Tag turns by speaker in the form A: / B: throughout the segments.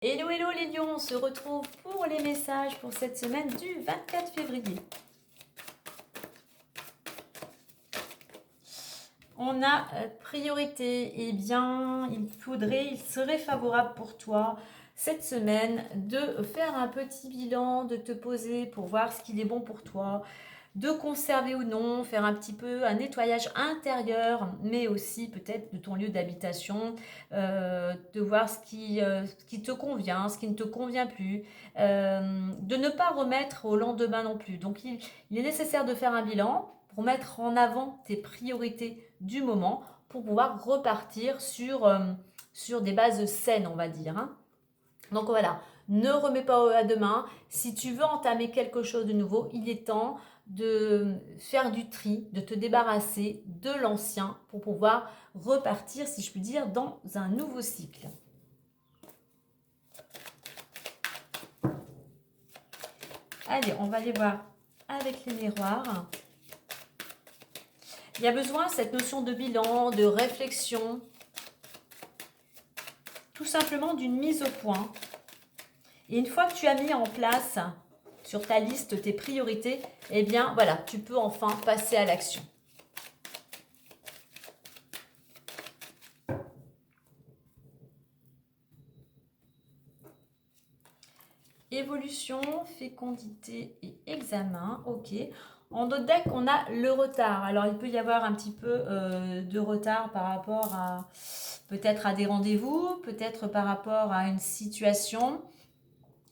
A: Hello, hello les lions, on se retrouve pour les messages pour cette semaine du 24 février. On a priorité, eh bien, il serait favorable pour toi cette semaine de faire un petit bilan, de te poser pour voir ce qu'il est bon pour toi, de conserver ou non, faire un petit peu un nettoyage intérieur, mais aussi peut-être de ton lieu d'habitation, de voir ce qui te convient, ce qui ne te convient plus, de ne pas remettre au lendemain non plus. Donc il est nécessaire de faire un bilan pour mettre en avant tes priorités du moment, pour pouvoir repartir sur des bases saines, on va dire, hein. Donc voilà, ne remets pas à demain. Si tu veux entamer quelque chose de nouveau, il est temps de faire du tri, de te débarrasser de l'ancien pour pouvoir repartir, si je puis dire, dans un nouveau cycle. Allez, on va aller voir avec les miroirs. Il y a besoin de cette notion de bilan, de réflexion, tout simplement d'une mise au point. Et une fois que tu as mis en place sur ta liste tes priorités, eh bien voilà, tu peux enfin passer à l'action. Évolution, fécondité et examen, ok. En d'autres decks, on a le retard. Alors, il peut y avoir un petit peu de retard par rapport à peut-être à des rendez-vous, peut-être par rapport à une situation.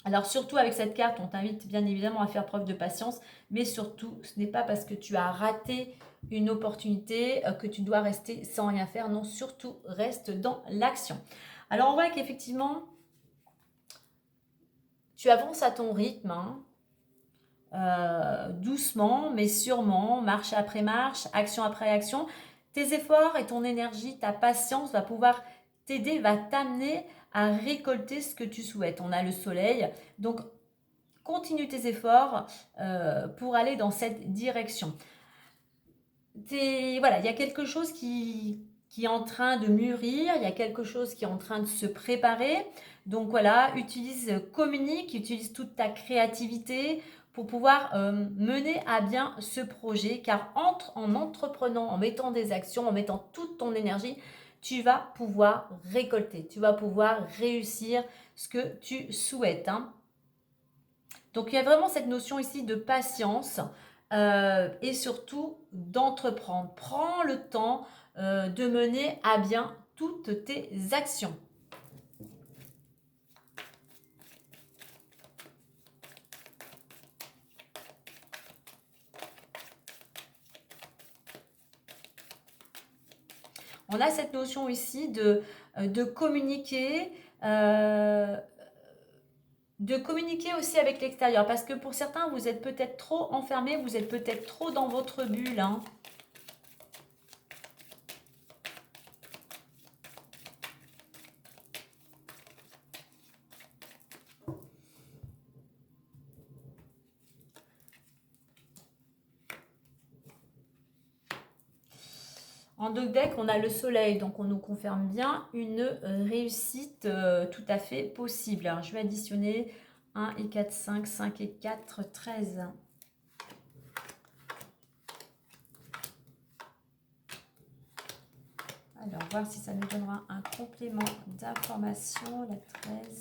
A: Alors, surtout avec cette carte, on t'invite bien évidemment à faire preuve de patience, mais surtout, ce n'est pas parce que tu as raté une opportunité que tu dois rester sans rien faire. Non, surtout, reste dans l'action. Alors, on voit qu'effectivement, tu avances à ton rythme, hein. Doucement mais sûrement, marche après marche, action après action. Tes efforts et ton énergie, ta patience va pouvoir t'aider, va t'amener à récolter ce que tu souhaites. On a le soleil, donc continue tes efforts pour aller dans cette direction. Voilà, il y a quelque chose qui est en train de mûrir, il y a quelque chose qui est en train de se préparer. Donc voilà, communique, utilise toute ta créativité pour pouvoir mener à bien ce projet. Car en entreprenant, en mettant des actions, en mettant toute ton énergie, tu vas pouvoir récolter, tu vas pouvoir réussir ce que tu souhaites, hein. Donc il y a vraiment cette notion ici de patience et surtout d'entreprendre. Prends le temps de mener à bien toutes tes actions. On a cette notion ici de communiquer. De communiquer aussi avec l'extérieur, parce que pour certains, vous êtes peut-être trop enfermés, vous êtes peut-être trop dans votre bulle, hein. En deux decks, on a le soleil, donc on nous confirme bien une réussite tout à fait possible. Alors, je vais additionner 1 et 4, 5, 5 et 4, 13. Alors, voir si ça nous donnera un complément d'information. La 13.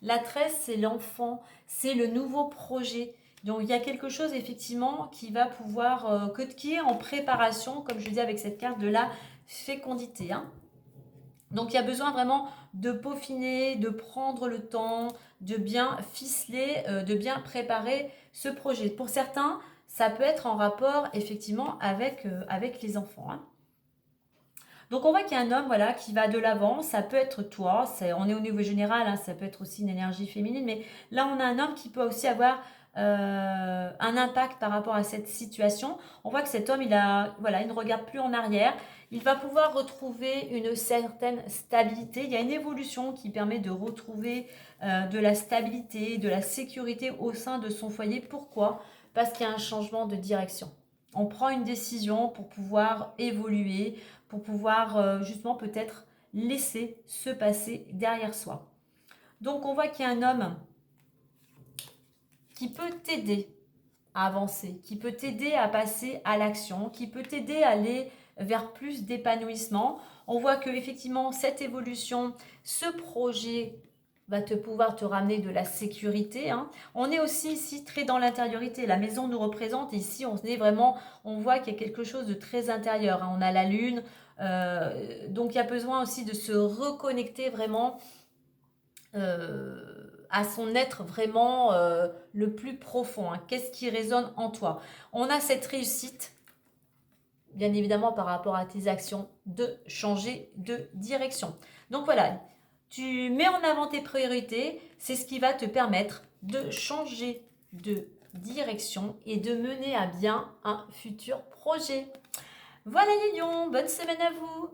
A: La 13, c'est l'enfant, c'est le nouveau projet. Donc, il y a quelque chose, effectivement, qui va pouvoir, qui est en préparation, comme je dis avec cette carte de la fécondité, hein. Donc, il y a besoin vraiment de peaufiner, de prendre le temps, de bien ficeler, de bien préparer ce projet. Pour certains, ça peut être en rapport, effectivement, avec les enfants, hein. Donc on voit qu'il y a un homme, voilà, qui va de l'avant. Ça peut être toi, on est au niveau général, hein, ça peut être aussi une énergie féminine, mais là on a un homme qui peut aussi avoir un impact par rapport à cette situation. On voit que cet homme, voilà, il ne regarde plus en arrière. Il va pouvoir retrouver une certaine stabilité. Il y a une évolution qui permet de retrouver de la stabilité, de la sécurité au sein de son foyer. Pourquoi? Parce qu'il y a un changement de direction. On prend une décision pour pouvoir évoluer, pour pouvoir justement peut-être laisser se passer derrière soi. Donc, on voit qu'il y a un homme qui peut t'aider à avancer, qui peut t'aider à passer à l'action, qui peut t'aider à aller vers plus d'épanouissement. On voit que effectivement cette évolution, ce projet va pouvoir te ramener de la sécurité. Hein. On est aussi ici très dans l'intériorité. La maison nous représente. Ici, on est vraiment, on voit qu'il y a quelque chose de très intérieur. Hein. On a la lune. Donc, il y a besoin aussi de se reconnecter vraiment à son être vraiment le plus profond. Hein. Qu'est-ce qui résonne en toi? On a cette réussite, bien évidemment par rapport à tes actions, de changer de direction. Donc voilà, tu mets en avant tes priorités, c'est ce qui va te permettre de changer de direction et de mener à bien un futur projet. Voilà les lions, bonne semaine à vous!